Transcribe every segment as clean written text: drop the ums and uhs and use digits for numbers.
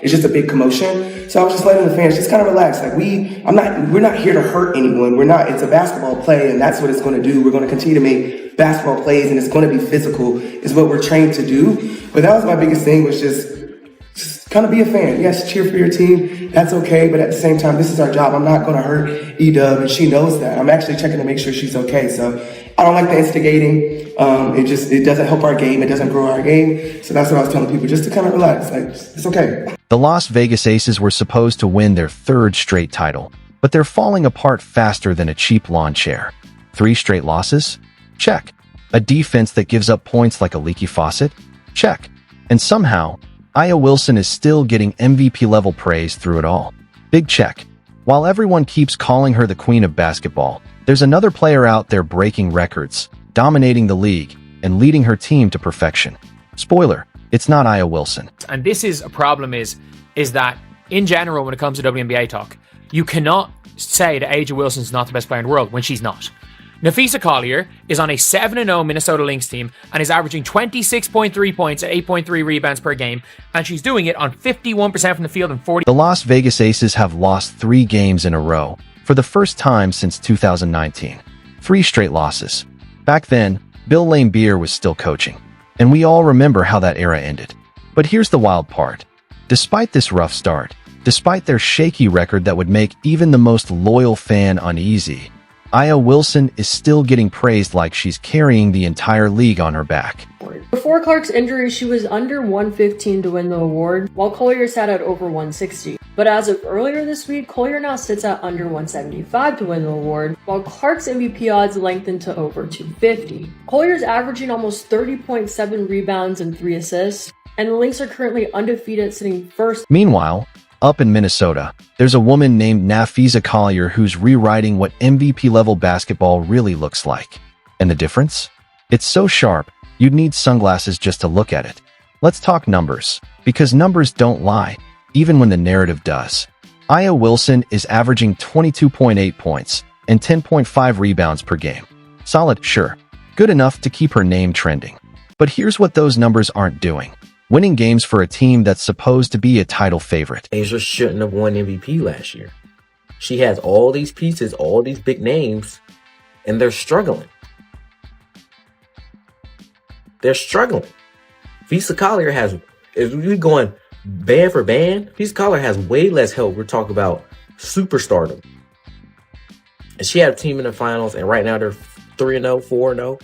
it's just a big commotion. So I was just letting the fans just kind of relax. Like we're not here to hurt anyone. It's a basketball play, and that's what it's going to do. We're going to continue to make basketball plays, and it's going to be physical, is what we're trained to do. But that was my biggest thing, was just kind of be a fan. Yes, cheer for your team. That's okay. But at the same time, this is our job. I'm not going to hurt E-Dub, and she knows that. I'm actually checking to make sure she's okay. So I don't like the instigating. It doesn't help our game. It doesn't grow our game. So that's what I was telling people, just to kind of relax. Like, it's okay. The Las Vegas Aces were supposed to win their third straight title, but they're falling apart faster than a cheap lawn chair. 3 straight losses? Check. A defense that gives up points like a leaky faucet? Check. And somehow, Aya Wilson is still getting MVP-level praise through it all. Big check. While everyone keeps calling her the queen of basketball, there's another player out there breaking records, dominating the league, and leading her team to perfection. Spoiler, it's not Aya Wilson. And this is a problem is that, in general, when it comes to WNBA talk, you cannot say that A'ja Wilson's not the best player in the world when she's not. Nafisa Collier is on a 7-0 Minnesota Lynx team and is averaging 26.3 points and 8.3 rebounds per game, and she's doing it on 51% from the field and 40%. The Las Vegas Aces have lost 3 games in a row for the first time since 2019. 3 straight losses. Back then, Bill Laimbeer was still coaching, and we all remember how that era ended. But here's the wild part. Despite this rough start, despite their shaky record that would make even the most loyal fan uneasy, Aya Wilson is still getting praised like she's carrying the entire league on her back. Before Clark's injury, she was under 115 to win the award, while Collier sat at over 160. But as of earlier this week, Collier now sits at under 175 to win the award, while Clark's MVP odds lengthened to over 250. Collier's averaging almost 30.7 rebounds and 3 assists, and the Lynx are currently undefeated, sitting first. Meanwhile, up in Minnesota, there's a woman named Nafisa Collier who's rewriting what MVP-level basketball really looks like. And the difference? It's so sharp, you'd need sunglasses just to look at it. Let's talk numbers, because numbers don't lie, even when the narrative does. Aya Wilson is averaging 22.8 points and 10.5 rebounds per game. Solid, sure. Good enough to keep her name trending. But here's what those numbers aren't doing. Winning games for a team that's supposed to be a title favorite. A'ja shouldn't have won MVP last year. She has all these pieces, all these big names, and they're struggling. They're struggling. Visa Collier has, if we're going band for band, Visa Collier has way less help. We're talking about superstardom. And she had a team in the finals, and right now they're 3-0, 4-0.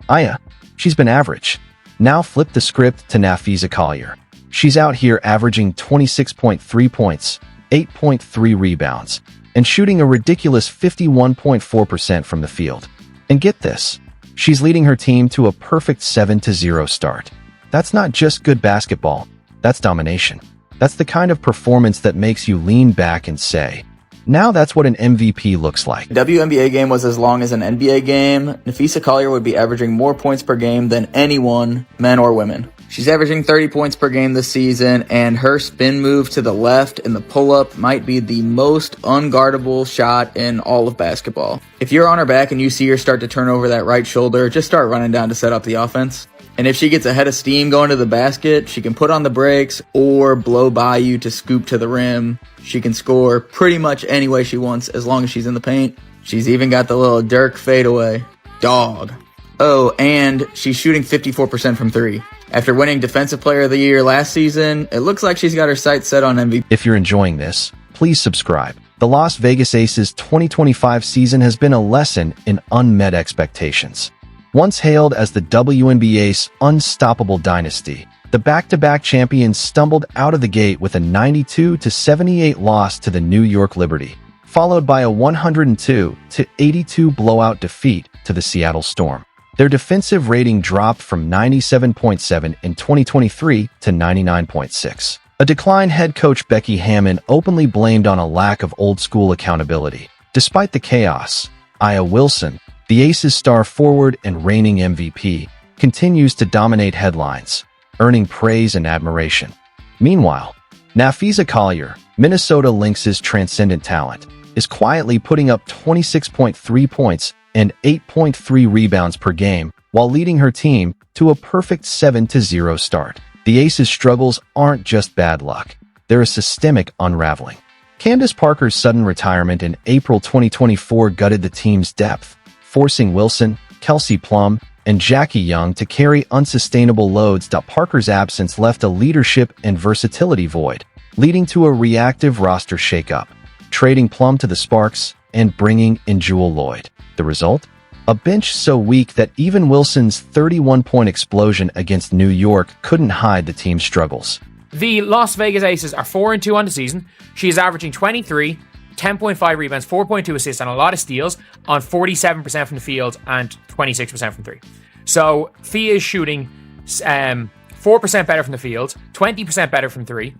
Aya, she's been average. Now flip the script to Nafisa Collier. She's out here averaging 26.3 points, 8.3 rebounds, and shooting a ridiculous 51.4% from the field. And get this, she's leading her team to a perfect 7-0 start. That's not just good basketball, that's domination. That's the kind of performance that makes you lean back and say, now that's what an MVP looks like. WNBA game was as long as an NBA game. Nafisa Collier would be averaging more points per game than anyone, men or women. She's averaging 30 points per game this season, and her spin move to the left and the pull-up might be the most unguardable shot in all of basketball. If you're on her back and you see her start to turn over that right shoulder, just start running down to set up the offense. And if she gets a head of steam going to the basket, she can put on the brakes or blow by you to scoop to the rim. She can score pretty much any way she wants as long as she's in the paint. She's even got the little Dirk fadeaway. Dog. Oh, and she's shooting 54% from 3. After winning Defensive Player of the Year last season, it looks like she's got her sights set on MVP. If you're enjoying this, please subscribe. The Las Vegas Aces 2025 season has been a lesson in unmet expectations. Once hailed as the WNBA's unstoppable dynasty, the back-to-back champions stumbled out of the gate with a 92-78 loss to the New York Liberty, followed by a 102-82 blowout defeat to the Seattle Storm. Their defensive rating dropped from 97.7 in 2023 to 99.6. A decline head coach Becky Hammon openly blamed on a lack of old-school accountability. Despite the chaos, Aya Wilson, the Aces star forward and reigning MVP, continues to dominate headlines, earning praise and admiration. Meanwhile, Nafisa Collier, Minnesota Lynx's transcendent talent, is quietly putting up 26.3 points and 8.3 rebounds per game while leading her team to a perfect 7-0 start. The Aces' struggles aren't just bad luck. there is systemic unraveling. Candace Parker's sudden retirement in April 2024 gutted the team's depth, forcing Wilson, Kelsey Plum, and Jackie Young to carry unsustainable loads. Parker's absence left a leadership and versatility void, leading to a reactive roster shakeup, trading Plum to the Sparks and bringing in Jewel Lloyd. The result? A bench so weak that even Wilson's 31-point explosion against New York couldn't hide the team's struggles. The Las Vegas Aces are 4-2 on the season. She is averaging 23, 10.5 rebounds, 4.2 assists, and a lot of steals on 47% from the field and 26% from three. So Fia is shooting 4% better from the field, 20% better from three.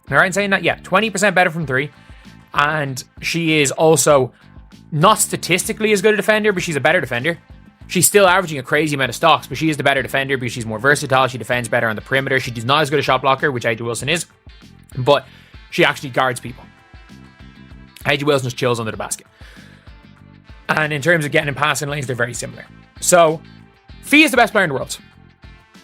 Am I right in saying that? Yeah, 20% better from three. And she is also not statistically as good a defender, but she's a better defender. She's still averaging a crazy amount of stocks, but she is the better defender because she's more versatile. She defends better on the perimeter. She's not as good a shot blocker, which AJ Wilson is, but she actually guards people. AJ Wilson just chills under the basket. And in terms of getting in passing lanes, they're very similar. So, Fia is the best player in the world.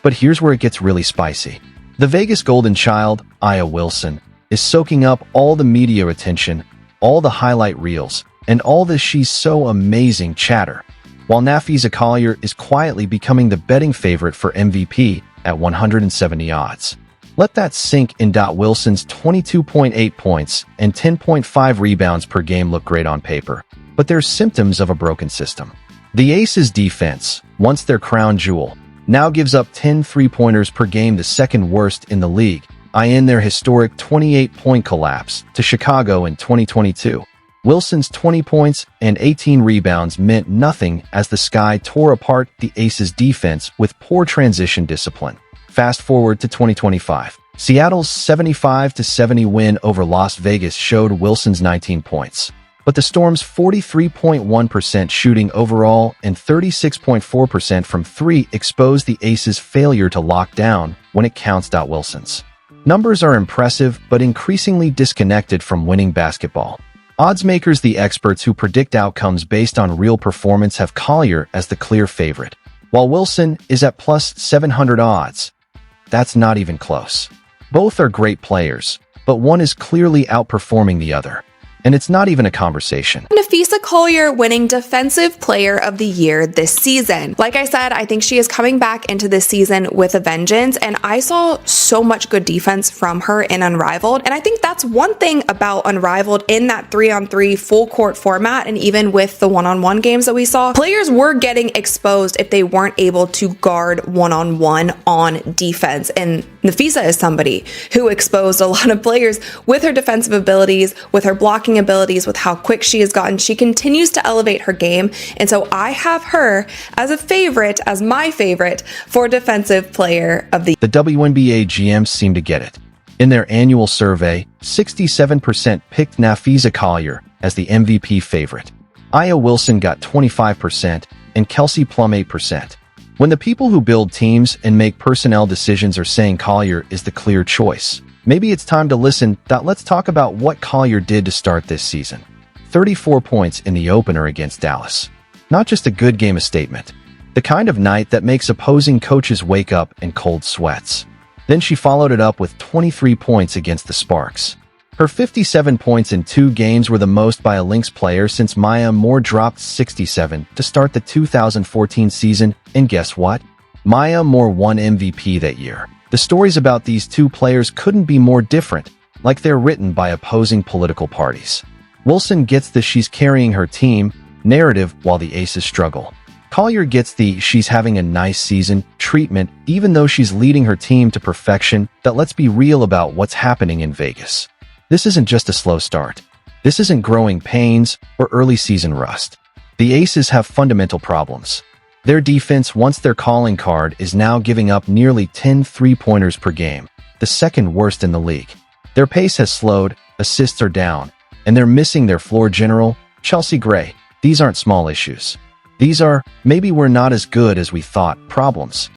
But here's where it gets really spicy. The Vegas golden child, Aya Wilson, is soaking up all the media attention, all the highlight reels, and all the "she's so amazing" chatter, while Nafisa Collier is quietly becoming the betting favorite for MVP at 170 odds. Let that sink in. Wilson's 22.8 points and 10.5 rebounds per game look great on paper, but they're symptoms of a broken system. The Aces' defense, once their crown jewel, now gives up 10 three-pointers per game, the second worst in the league, in their historic 28-point collapse to Chicago in 2022. Wilson's 20 points and 18 rebounds meant nothing as the Sky tore apart the Aces' defense with poor transition discipline. Fast forward to 2025. Seattle's 75-70 win over Las Vegas showed Wilson's 19 points, but the Storm's 43.1% shooting overall and 36.4% from three exposed the Aces' failure to lock down when it counts. Wilson's numbers are impressive but increasingly disconnected from winning basketball. Odds makers, the experts who predict outcomes based on real performance, have Collier as the clear favorite, while Wilson is at plus 700 odds. That's not even close. Both are great players, but one is clearly outperforming the other. And it's not even a conversation. Nafisa Collier winning Defensive Player of the Year this season. Like I said, I think she is coming back into this season with a vengeance, and I saw so much good defense from her in Unrivaled, and I think that's one thing about Unrivaled in that 3-on-3 full court format, and even with the one-on-one games that we saw, players were getting exposed if they weren't able to guard one-on-one on defense, and Nafisa is somebody who exposed a lot of players with her defensive abilities, with her blocking abilities, with how quick she has gotten. She continues to elevate her game, and so I have her as a favorite, as my favorite for Defensive Player of the Year. The WNBA GMs seem to get it. In their annual survey, 67% picked Nafisa Collier as the MVP favorite. Aya Wilson got 25% and Kelsey Plum 8%. When the people who build teams and make personnel decisions are saying Collier is the clear choice, maybe it's time to listen. Let's talk about what Collier did to start this season. 34 points in the opener against Dallas. Not just a good game, a statement. The kind of night that makes opposing coaches wake up in cold sweats. Then she followed it up with 23 points against the Sparks. Her 57 points in 2 games were the most by a Lynx player since Maya Moore dropped 67 to start the 2014 season, and guess what? Maya Moore won MVP that year. The stories about these two players couldn't be more different, like they're written by opposing political parties. Wilson gets the "she's carrying her team" narrative while the Aces struggle. Collier gets the "she's having a nice season" treatment even though she's leading her team to perfection. Let's be real about what's happening in Vegas. This isn't just a slow start. This isn't growing pains or early season rust. The Aces have fundamental problems. Their defense, once their calling card, is now giving up nearly 10 three-pointers per game, the second worst in the league. Their pace has slowed, assists are down, and they're missing their floor general, Chelsea Gray. These aren't small issues. These are, maybe we're not as good as we thought, problems.